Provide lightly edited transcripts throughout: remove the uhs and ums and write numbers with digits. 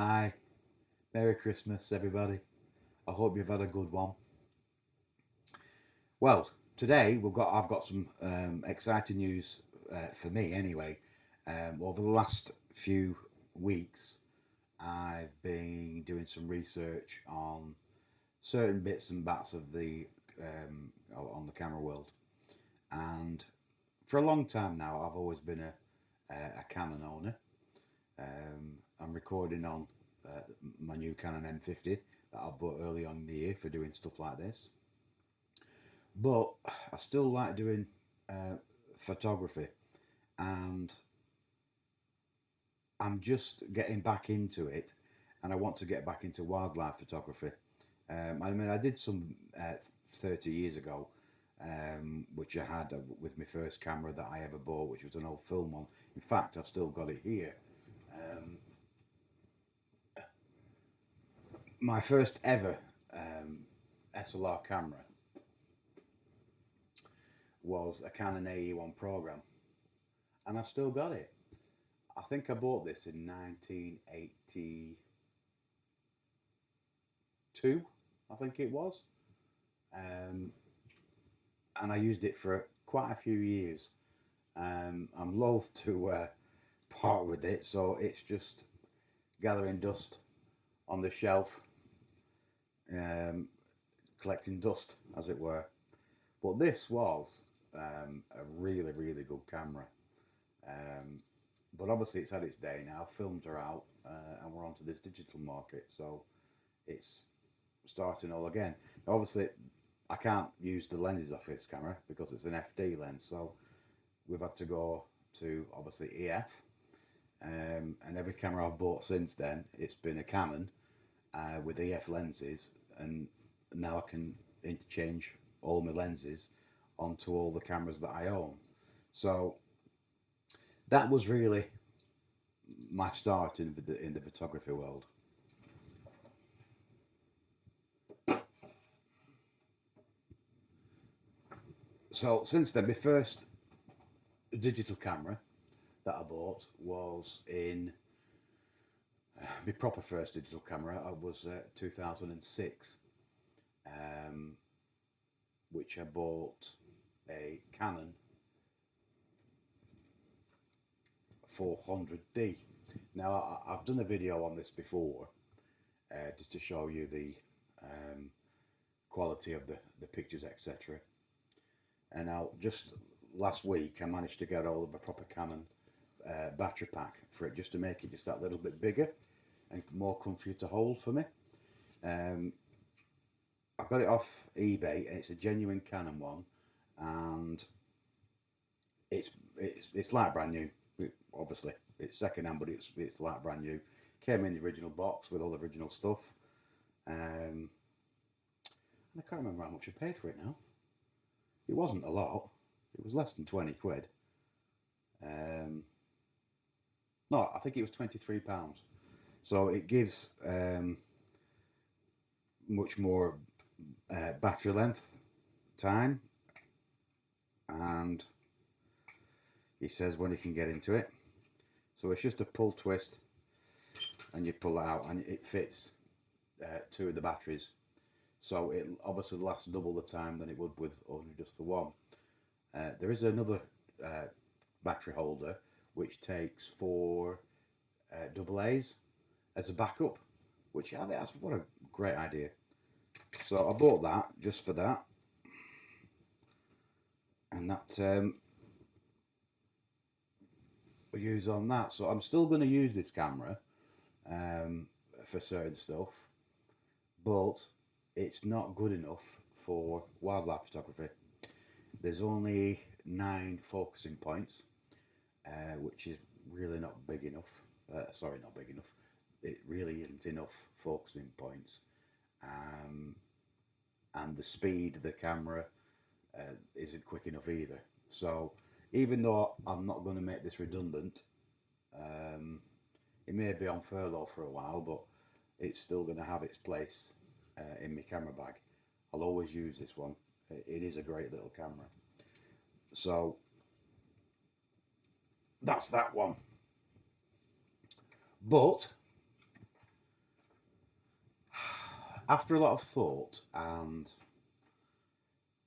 Hi, Merry Christmas, everybody. I hope you've had a good one. Well, today I've got some exciting news for me anyway. Over the last few weeks, I've been doing some research on certain bits and bats of the on the camera world, and for a long time now, I've always been a Canon owner. I'm recording on my new Canon M50 that I bought early on in the year for doing stuff like this. But I still like doing uh, photography, and I'm just getting back into it, and I want to get back into wildlife photography. I mean, I did some 30 years ago, which I had with my first camera that I ever bought, which was an old film one. In fact, I've still got it here. Um, my first ever SLR camera was a Canon AE1 program, and I've still got it. I think I bought this in 1982, I think it was, um, and I used it for quite a few years. I'm loath to part with it, so it's just gathering dust on the shelf, um, collecting dust, as it were. But this was a really, really good camera. Um, but obviously, it's had its day now. Films are out, and we're onto this digital market, so it's starting all again. Obviously, I can't use the lenses off this camera because it's an FD lens, so we've had to go to obviously EF. And every camera I've bought since then, it's been a Canon with EF lenses, and now I can interchange all my lenses onto all the cameras that I own. So that was really my start in the photography world. So since then, my first digital camera that I bought was in my proper first digital camera. I was 2006, um, which I bought a Canon 400D. Now I've done a video on this before, just to show you the um, quality of the pictures, etc. And now just last week I managed to get all of a proper Canon battery pack for it, just to make it just that little bit bigger and more comfy to hold for me. Um, I got it off eBay, and it's a genuine Canon one, and it's like brand new. Obviously, it's second hand, but it's like brand new. Came in the original box with all the original stuff. And I can't remember how much I paid for it now. It wasn't a lot. It was less than 20 quid. Um, no, I think it was £23. So it gives much more battery length, time, and he says when you can get into it. So it's just a pull twist, and you pull it out, and it fits two of the batteries. So it obviously lasts double the time than it would with only just the one. There is another uh, battery holder which takes four double A's as a backup, which I think that's what a great idea. So I bought that just for that, and that we use on that. So I'm still going to use this camera um, for certain stuff, but it's not good enough for wildlife photography. There's only 9 focusing points, which is really not big enough. Sorry, not big enough. It really isn't enough focusing points. Um, and the speed of the camera isn't quick enough either. So even though I'm not going to make this redundant, um, it may be on furlough for a while, but it's still going to have its place in my camera bag. I'll always use this one. It is a great little camera. So that's that one. But after a lot of thought and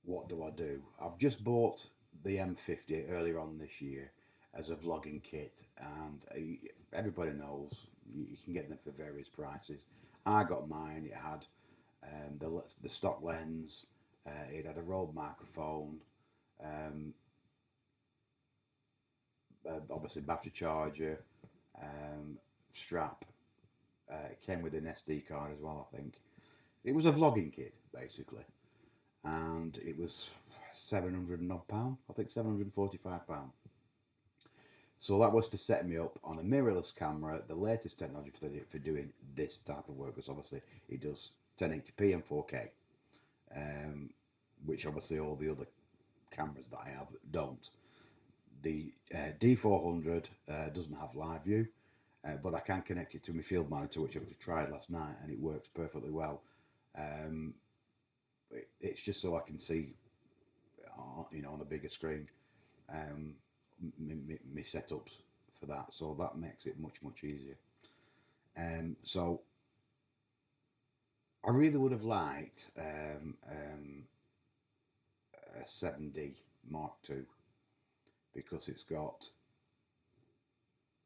what do I do? I've just bought the M50 earlier on this year as a vlogging kit, and everybody knows you can get them for various prices. I got mine. It had the stock lens. It had a Rode microphone. Um, Obviously, battery charger, strap. It came with an SD card as well. I think it was a vlogging kit basically, and it was £700 and odd pound. I think £745. So that was to set me up on a mirrorless camera, the latest technology for doing this type of work, because obviously it does 1080p and 4K, um, which obviously all the other cameras that I have don't. The D400 doesn't have live view, but I can connect it to my field monitor, which I tried last night, and it works perfectly well. Um, it's just so I can see, on a bigger screen, my setups for that. So that makes it much easier. So I really would have liked a 7D Mark II, because it's got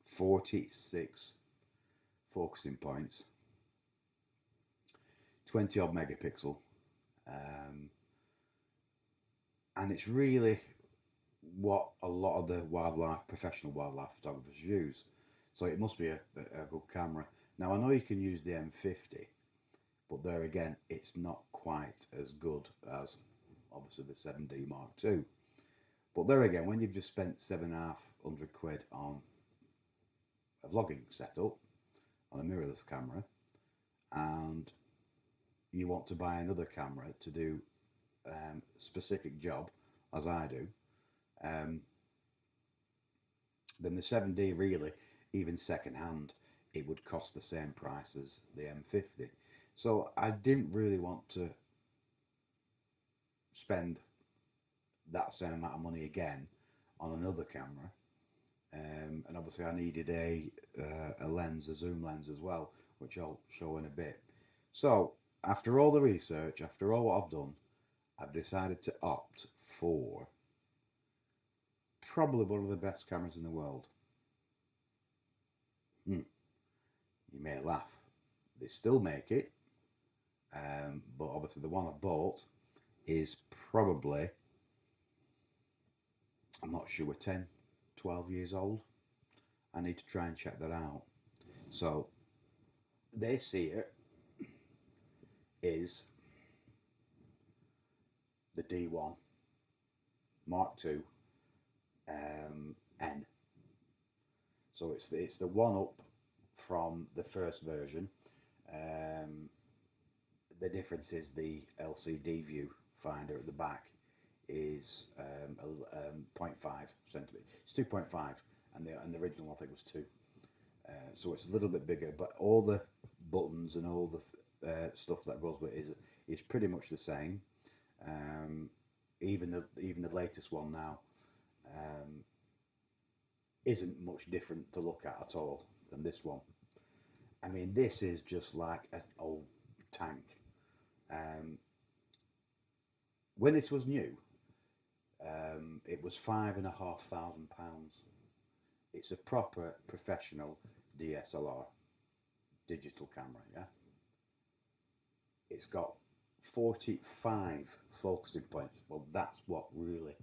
46 focusing points, 20 odd megapixel, and it's really what a lot of the professional wildlife photographers use. So it must be a good camera. Now I know you can use the M50, but there again, it's not quite as good as obviously the 7D Mark II. But there again, when you've just spent £750 on a vlogging setup on a mirrorless camera, and you want to buy another camera to do specific job, as I do, then the 7D really, even second hand, it would cost the same price as the M50. So I didn't really want to spend that same amount of money again on another camera. And obviously I needed a lens, a zoom lens as well, which I'll show in a bit. So after all the research, after all what I've done, I've decided to opt for probably one of the best cameras in the world. You may laugh. They still make it, but obviously the one I bought is probably, I'm not sure, 10, 12 years old. I need to try and check that out. So this here is the D1 Mark II N. So it's the one up from the first version. The difference is the LCD view finder at the back is 0.5 centimeter. It's 2.5, and the original I think was 2. So it's a little bit bigger, but all the buttons and all the stuff that goes with it is pretty much the same. Even the latest one now isn't much different to look at all than this one. I mean, this is just like an old tank. When this was new, it was £5,500. It's a proper professional DSLR digital camera, yeah? It's got 45 focusing points. Well, that's what really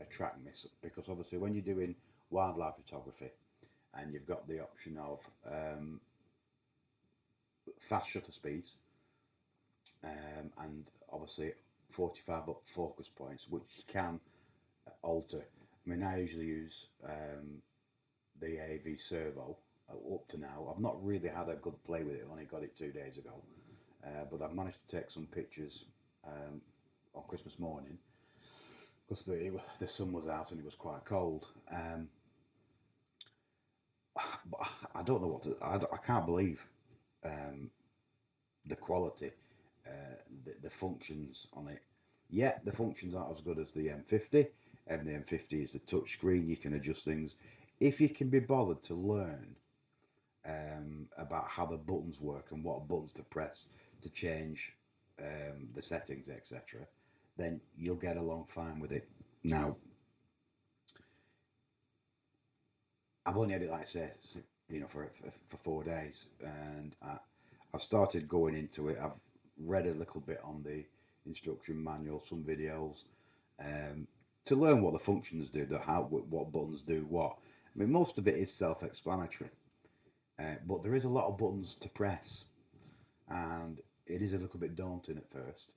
attracted me, because obviously when you're doing wildlife photography and you've got the option of fast shutter speeds, and obviously 45 focus points, which you can alter. I mean, I usually use the AV Servo up to now. I've not really had a good play with it. I only got it 2 days ago, but I've managed to take some pictures on Christmas morning, because the sun was out and it was quite cold. But I don't know what to. I can't believe the quality, the functions on it. Yeah, the functions aren't as good as the M50. And the M50 is the touch screen. You can adjust things. If you can be bothered to learn about how the buttons work and what buttons to press to change the settings, etc., then you'll get along fine with it. Now, I've only had it, like I say, for 4 days, and I've started going into it. I've read a little bit on the instruction manual, some videos, um, to learn what the functions do, what buttons do what. I mean, most of it is self-explanatory, but there is a lot of buttons to press, and it is a little bit daunting at first.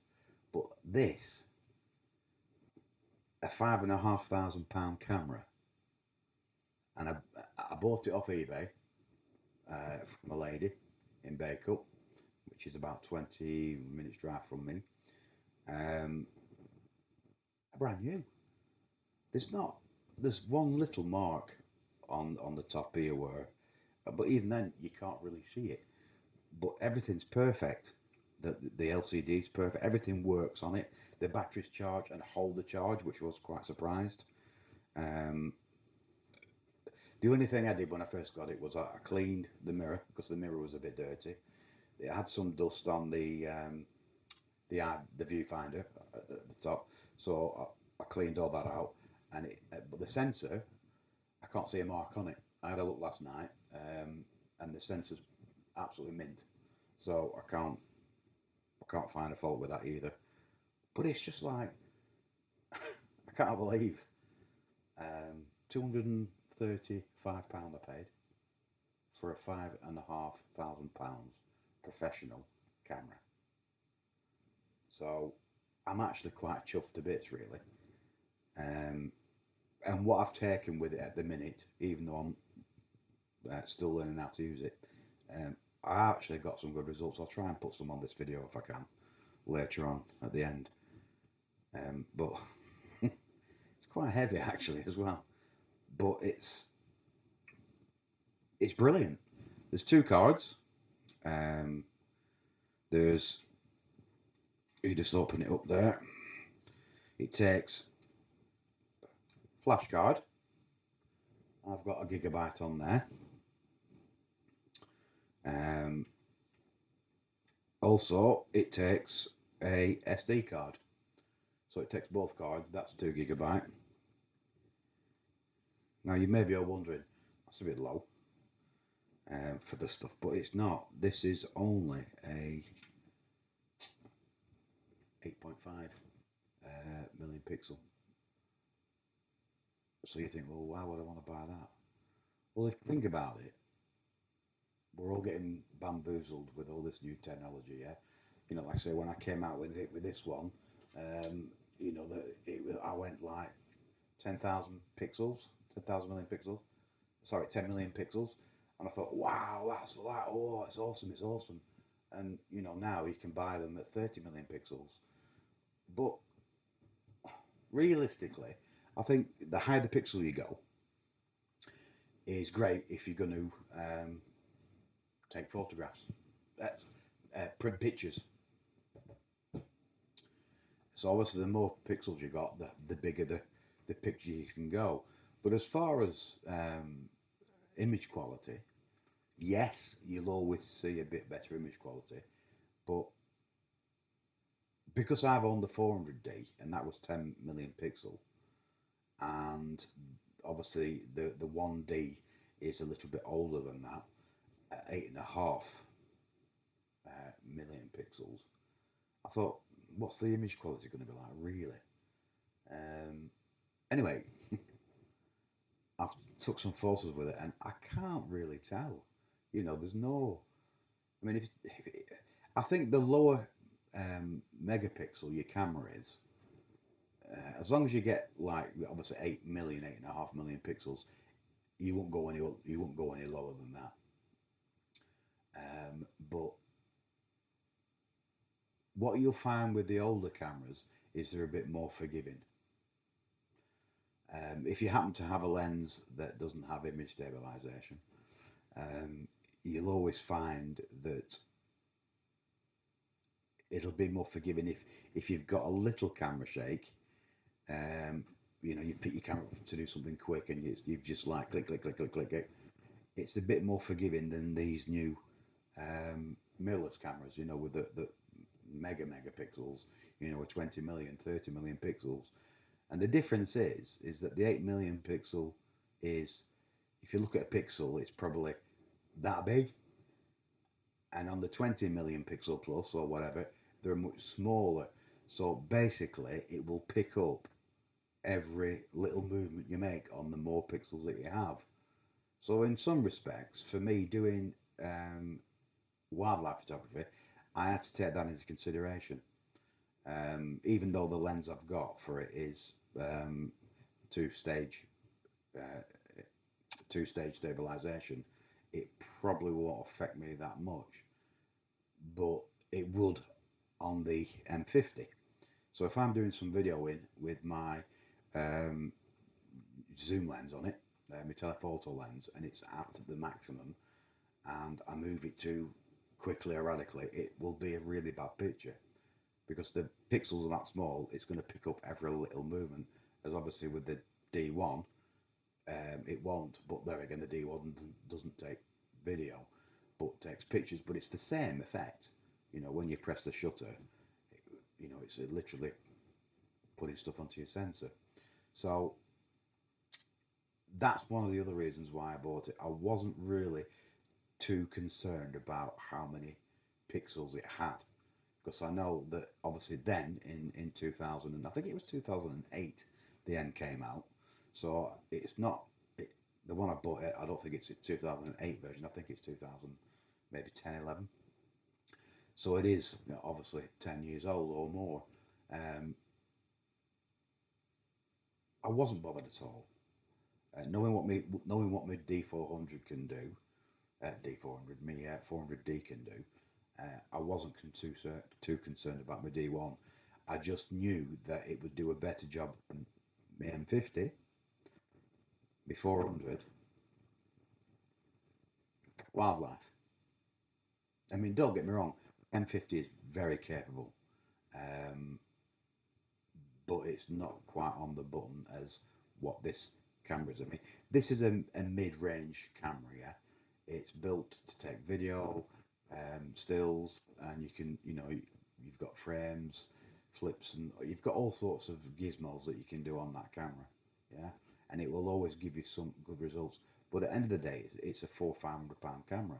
But this, a £5,500 camera, and I bought it off eBay from a lady in Bacup, which is about 20 minutes drive from me. Um, Brand new. There's not. There's one little mark on the top here where, but even then you can't really see it. But everything's perfect. The LCD's perfect. Everything works on it. The battery's charged and hold the charge, which I was quite surprised. Um, the only thing I did when I first got it was I cleaned the mirror because the mirror was a bit dirty. It had some dust on the viewfinder at the top, so I cleaned all that out. But the sensor, I can't see a mark on it. I had a look last night, and the sensor's absolutely mint. So I can't find a fault with that either. But it's just like I can't believe £235 I paid for a £5,500 professional camera. So I'm actually quite chuffed to bits, really. Um, and what I've taken with it at the minute, even though I'm still learning how to use it, I actually got some good results. I'll try and put some on this video if I can later on at the end. But it's quite heavy actually as well. But it's brilliant. There's two cards. Um, there's you just open it up there. It takes flash card. I've got a gigabyte on there. Also, it takes a SD card. So it takes both cards. That's 2 gigabyte. Now you may be wondering, that's a bit low for this stuff, but it's not. This is only a 8.5 million pixel. So you think, well, why would I want to buy that? Well, if you think about it, we're all getting bamboozled with all this new technology, yeah. Like I say, when I came out with it with this one, I went like 10,000 pixels, 10,000 million pixels. Sorry, 10 million pixels, and I thought, wow, that's like, oh, it's awesome, it's awesome. And now you can buy them at 30 million pixels. But realistically, I think the higher the pixel you go is great if you're going to take photographs, print pictures. So obviously, the more pixels you got, the bigger the picture you can go. But as far as image quality, yes, you'll always see a bit better image quality. But because I've owned the 400D, and that was 10 million pixel, and obviously the 1D is a little bit older than that, at 8.5 million pixels. I thought, what's the image quality going to be like, really? Anyway, I've took some photos with it, and I can't really tell. There's no. I mean, I think the lower megapixel your camera is, as long as you get like obviously 8 million, 8.5 million pixels, you won't go any lower than that. But what you'll find with the older cameras is they're a bit more forgiving. If you happen to have a lens that doesn't have image stabilization, you'll always find that it'll be more forgiving if you've got a little camera shake. You pick your camera to do something quick, and you've just like click, click, click, click, click. It's a bit more forgiving than these new mirrorless cameras. With the megapixels, you know, 20 million, 30 million pixels. And the difference is that the 8 million pixel is, if you look at a pixel, it's probably that big. And on the 20 million pixel plus or whatever, they're much smaller. So basically, it will pick up every little movement you make on the more pixels that you have. So in some respects, for me doing wildlife photography, I had to take that into consideration. Even though the lens I've got for it is two stage uh, two stage stabilization, it probably won't affect me that much, but it would on the M50. So if I'm doing some video in with my um, zoom lens on it, my telephoto lens, and it's at the maximum, and I move it too quickly or radically, it will be a really bad picture because the pixels are that small. It's going to pick up every little movement. As obviously with the D1, it won't. But there again, the D1 doesn't take video, but takes pictures. But it's the same effect. You know, when you press the shutter, you know, it's literally putting stuff onto your sensor. So that's one of the other reasons why I bought it. I wasn't really too concerned about how many pixels it had because I know that obviously then in 2000, and I think it was 2008, the N came out. So it's not the one I bought it. I don't think it's a 2008 version. I think it's 2000, maybe 10, 11. So it is, you know, obviously 10 years old or more. Um, I wasn't bothered at all. Knowing what my D400 can do, D400, me 400D can do. I wasn't too concerned about my D1. I just knew that it would do a better job than my M50, my 400, wildlife. I mean, don't get me wrong, M50 is very capable, um, but it's not quite on the button as what this camera is. I mean, this is a mid-range camera, yeah. It's built to take video, stills, and you can, you know, you've got frames, flips, and you've got all sorts of gizmos that you can do on that camera, yeah. And it will always give you some good results. But at the end of the day, it's a £400-500 camera.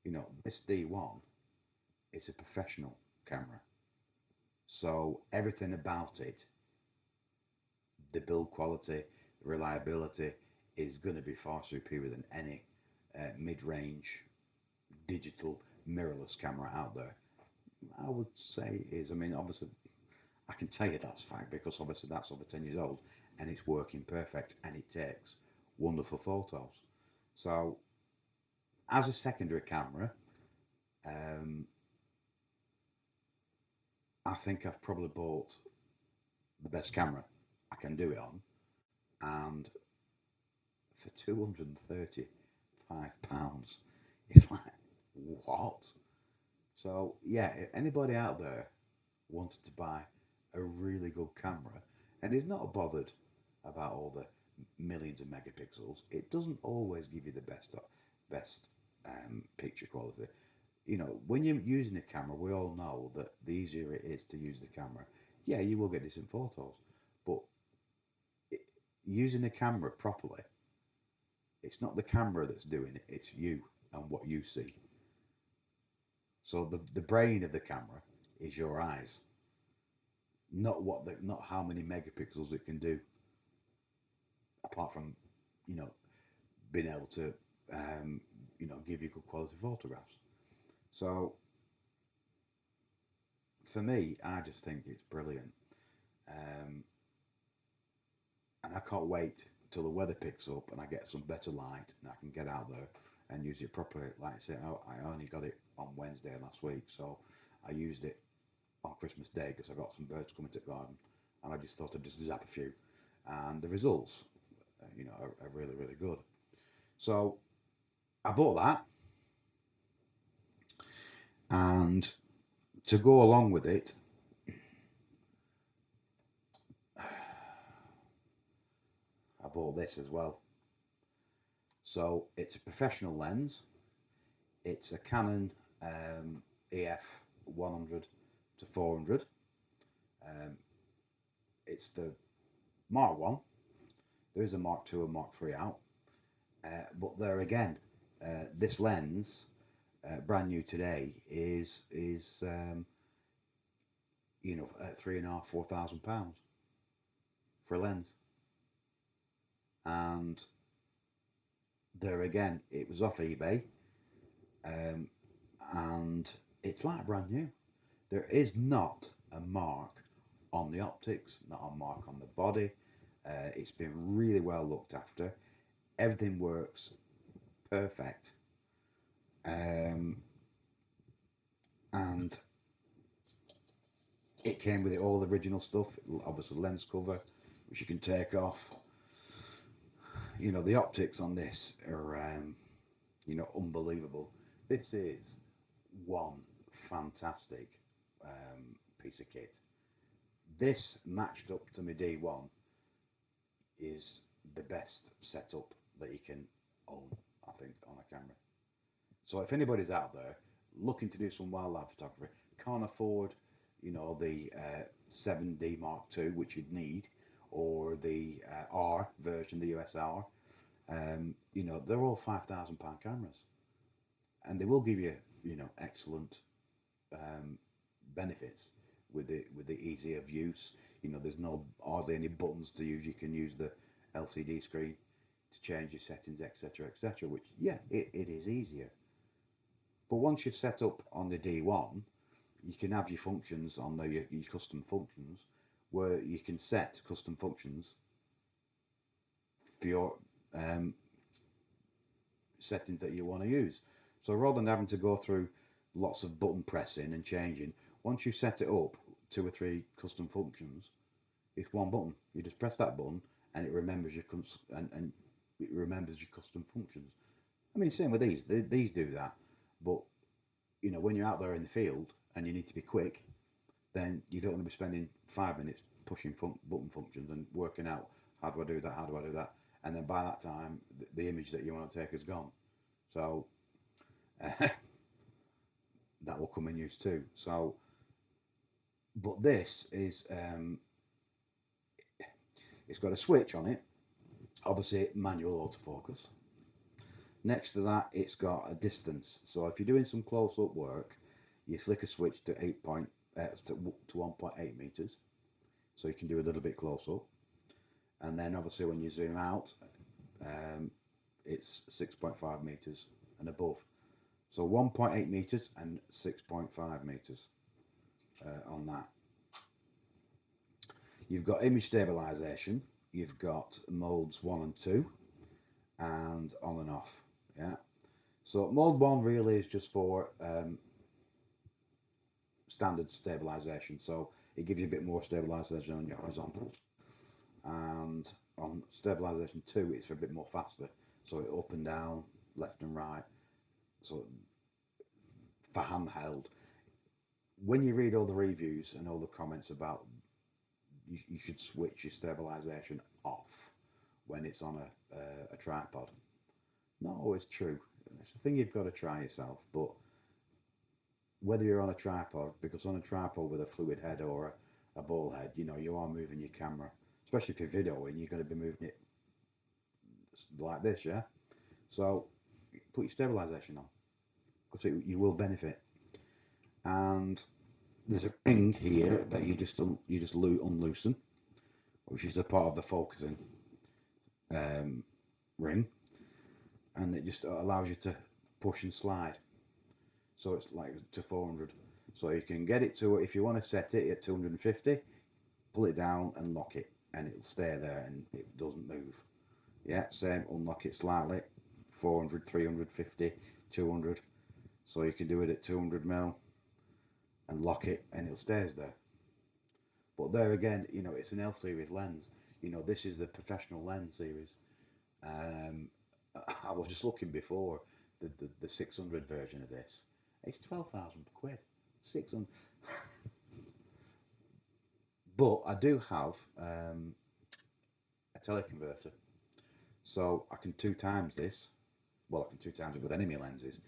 You know, this D1 is a professional camera. So everything about it, the build quality, reliability, is going to be far superior than any mid-range digital mirrorless camera out there. I would say is, I mean, obviously, I can tell you that's fact because obviously that's over 10 years old and it's working perfect and it takes wonderful photos. So, as a secondary camera, um, I think I've probably bought the best camera I can do it on, and for £235, it's like, what? So, yeah, if anybody out there wanted to buy a really good camera and is not bothered about all the millions of megapixels, it doesn't always give you the best picture quality. You know, when you're using a camera, we all know that the easier it is to use the camera, yeah, you will get decent photos, but it, using a camera properly, it's not the camera that's doing it, it's you and what you see. So the brain of the camera is your eyes, not how many megapixels it can do, apart from, you know, being able to you know, give you good quality photographs. So for me, I just think it's brilliant, um, and I can't wait till the weather picks up and I get some better light and I can get out there and use it properly. Like I said, I only got it on Wednesday last week, so I used it on Christmas Day because I got some birds coming to the garden, and I just thought I'd just zap a few, and the results, you know, are really really good. So I bought that, and to go along with it, I bought this as well. So it's a professional lens. It's a Canon EF 100 to 400. Um, it's the Mark 1. There is a Mark 2 and Mark 3 out. But there again, this lens, brand new today, is at £3,500 to £4,000 for a lens. And there again, it was off eBay, um, and it's like brand new. There is not a mark on the optics, not a mark on the body. It's been really well looked after. Everything works perfect. And it came with all the original stuff, obviously lens cover, which you can take off. The optics on this are, unbelievable. This is one fantastic piece of kit. This matched up to my D1 is the best setup that you can own, I think, on a camera. So if anybody's out there looking to do some wildlife photography, can't afford, the 7D Mark II, which you'd need, or the R version, the USR, they're all £5,000 cameras, and they will give you, excellent benefits with the easy of use. There's no hardly any buttons to use. You can use the LCD screen to change your settings, etc., etc. Which, yeah, it is easier. But once you've set up on the D1, you can have your functions on your custom functions, where you can set custom functions for your settings that you want to use. So rather than having to go through lots of button pressing and changing, once you set it up 2 or 3 custom functions, it's one button. You just press that button and it remembers your and it remembers your custom functions. I mean, same with these. These do that, but when you're out there in the field and you need to be quick, then you don't want to be spending 5 minutes pushing button functions and working out how do I do that, how do I do that, and then by that time the image that you want to take is gone. So that will come in use too. So, but this is it's got a switch on it, obviously manual autofocus. Next to that, it's got a distance. So if you're doing some close-up work, you flick a switch to 1.8 meters, so you can do a little bit close up. And then obviously when you zoom out, it's 6.5 meters and above. So 1.8 meters and 6.5 meters on that. You've got image stabilization. You've got modes 1 and 2, and on and off. Yeah. So mode 1 really is just for standard stabilization. So it gives you a bit more stabilization on your horizontal. And on stabilization 2, it's a bit more faster. So it up and down, left and right. So for handheld, when you read all the reviews and all the comments about you should switch your stabilization off when it's on a tripod. Not always true. It's a thing you've got to try yourself. But whether you're on a tripod, because on a tripod with a fluid head or a ball head, you are moving your camera. Especially if you're videoing, you're going to be moving it like this, yeah? So put your stabilization on, because you will benefit. And there's a ring here that you just unloosen, which is a part of the focusing ring, and it just allows you to push and slide. So it's like to 400. So you can get it to, if you want to set it at 250, pull it down and lock it, and it'll stay there and it doesn't move. Yeah, same, unlock it slightly, 400, 350, 200. So you can do it at 200 mil and lock it and it stays there. But there again, it's an L series lens. This is the professional lens series. I was just looking before, the 600 version of this. It's 12,000 quid. 600. But I do have a teleconverter. So I can 2 times this. Well, I can 2 times it with any of my lenses,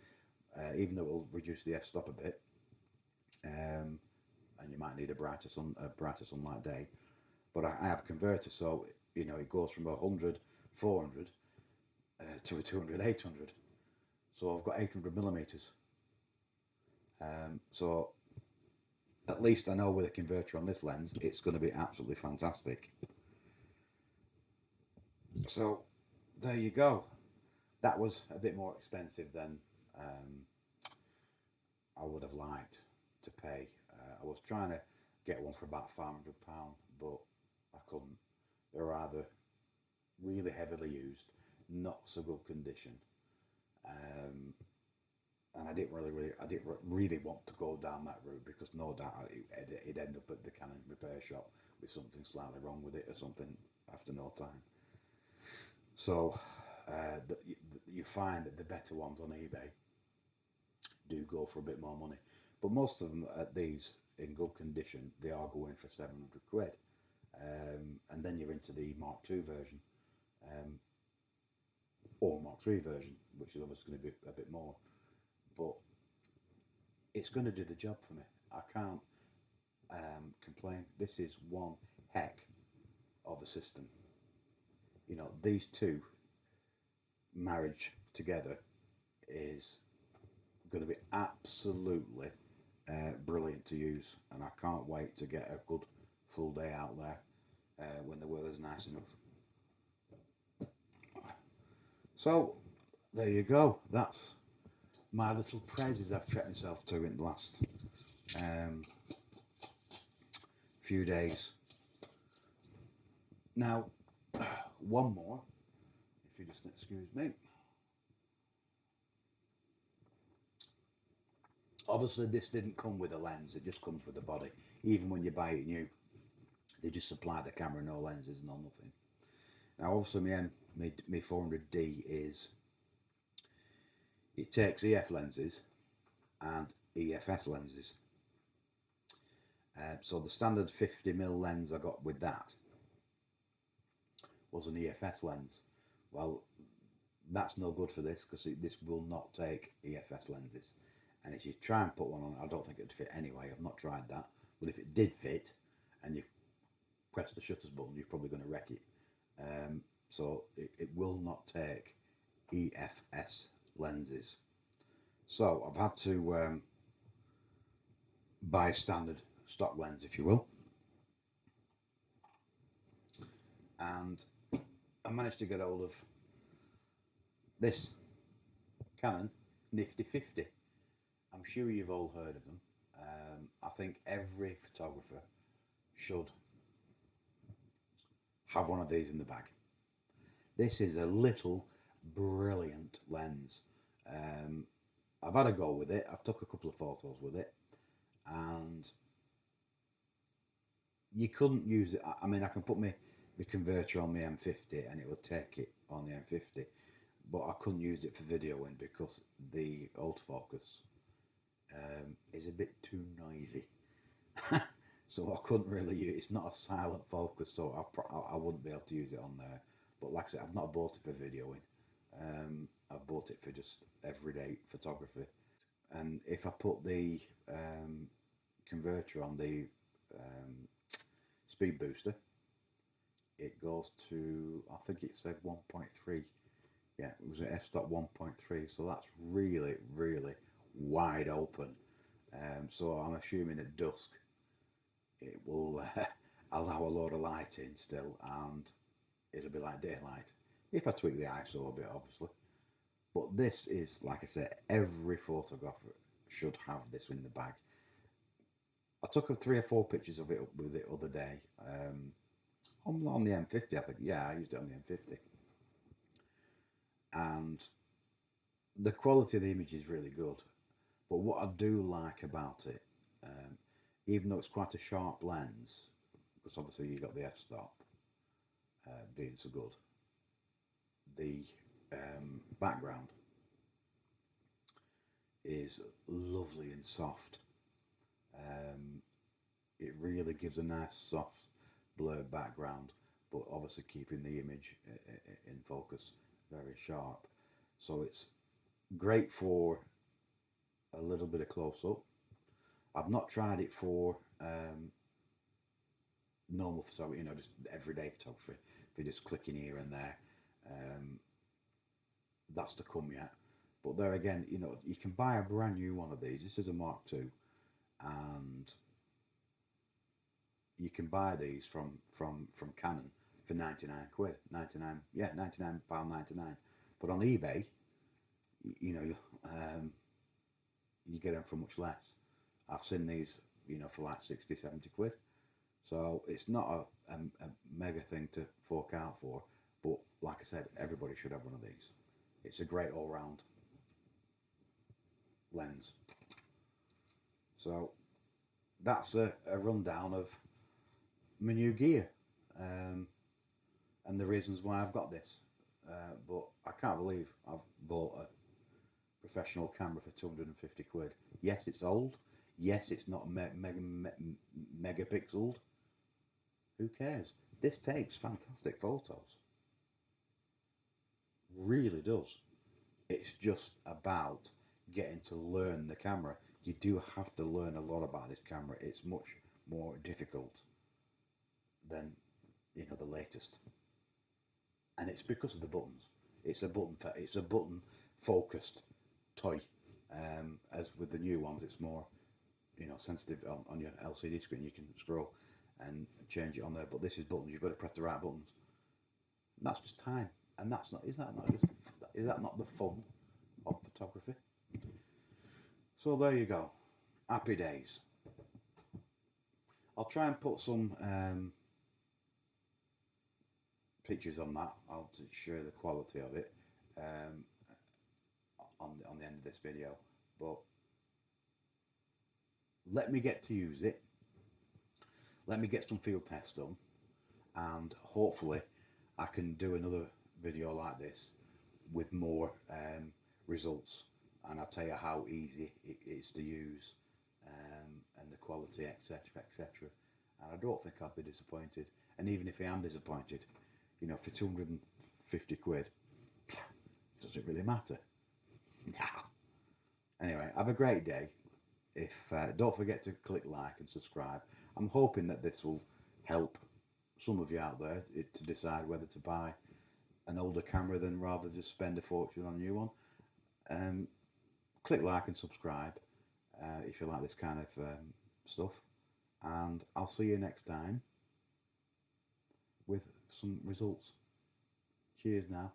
even though it will reduce the f-stop a bit. And might need a brighter sunlight day. But I have a converter, so it goes from 100, 400 to a 200, 800. So I've got 800 millimeters. So at least I know with a converter on this lens, it's going to be absolutely fantastic. So there you go. That was a bit more expensive than I would have liked to pay. I was trying to get one for about £500, but I couldn't. They're either really heavily used, not so good condition, and I didn't really want to go down that route because no doubt it'd end up at the Canon repair shop with something slightly wrong with it or something after no time. So you find that the better ones on eBay do go for a bit more money, but most of them at these in good condition they are going for 700 quid, and then you're into the Mark II version, or Mark III version, which is obviously going to be a bit more, but it's going to do the job for me. I can't complain. This is one heck of a system. These two marriage together is going to be absolutely brilliant to use, and I can't wait to get a good full day out there when the weather's nice enough. So there you go. That's my little praises I've treated myself to in the last few days. Now, one more, if you just excuse me. Obviously, this didn't come with a lens, it just comes with a body. Even when you buy it new, they just supply the camera, no lenses, no nothing. Now, obviously, my 400D it takes EF lenses and EFS lenses. So the standard 50mm lens I got with that was an EFS lens. Well, that's no good for this because this will not take EFS lenses. And if you try and put one on, I don't think it'd fit anyway. I've not tried that. But if it did fit and you press the shutters button, you're probably going to wreck it. So it will not take EFS lenses. So I've had to buy a standard stock lens, if you will. And I managed to get hold of this Canon Nifty 50. I'm sure you've all heard of them. I think every photographer should have one of these in the bag. This is a little brilliant lens. I've had a go with it. I've took a couple of photos with it, and you couldn't use it. I mean, I can put my converter on the M50 and it would take it on the M50, but I couldn't use it for videoing because the autofocus is a bit too noisy. So I couldn't really use it. It's not a silent focus, so I wouldn't be able to use it on there. But like I said, I've not bought it for videoing. I've bought it for just everyday photography. And if I put the converter on the speed booster, it goes to, I think it said 1.3. Yeah, it was an f-stop 1.3, so that's really, really wide open. So I'm assuming at dusk it will allow a load of light in still, and it'll be like daylight. If I tweak the ISO a bit, obviously. But this is, like I said, every photographer should have this in the bag. I took 3 or 4 pictures of it with it other day. On the M50, I think. Yeah, I used it on the M50. And the quality of the image is really good. But what I do like about it, even though it's quite a sharp lens, because obviously you got the f-stop being so good, the background is lovely and soft. It really gives a nice soft blurred background, but obviously keeping the image in focus very sharp. So it's great for a little bit of close-up. I've not tried it for normal photography, just everyday photography. If you're just clicking here and there, um, that's to come yet. But there again, you can buy a brand new one of these. This is a Mark II, and you can buy these from Canon for 99 quid. 99, yeah, £99 99. But on eBay, you know, um, you get them for much less. I've seen these, for like 60, 70 quid. So it's not a mega thing to fork out for. But like I said, everybody should have one of these. It's a great all round lens. So that's a rundown of my new gear, um, and the reasons why I've got this. But I can't believe I've bought a professional camera for 250 quid. Yes, it's old. Yes, it's not megapixeled. Who cares? This takes fantastic photos. Really does. It's just about getting to learn the camera. You do have to learn a lot about this camera. It's much more difficult than the latest, and it's because of the buttons. It's a button focused toy. As with the new ones, it's more sensitive on your LCD screen. You can scroll and change it on there, but this is buttons. You've got to press the right buttons. And that's just time, and that's not. Is that not the fun of photography? So there you go. Happy days. I'll try and put some pictures on that. I'll show the quality of it on the end of this video. But let me get to use it. Let me get some field tests done, and hopefully I can do another video like this with more results, and I'll tell you how easy it is to use, and the quality, etc., etc. And I don't think I'll be disappointed. And even if I am disappointed, for 250 quid, does it really matter? Nah. Anyway, have a great day. If don't forget to click like and subscribe. I'm hoping that this will help some of you out there to decide whether to buy an older camera than rather just spend a fortune on a new one. Click like and subscribe if you like this kind of stuff, and I'll see you next time with some results. Cheers now.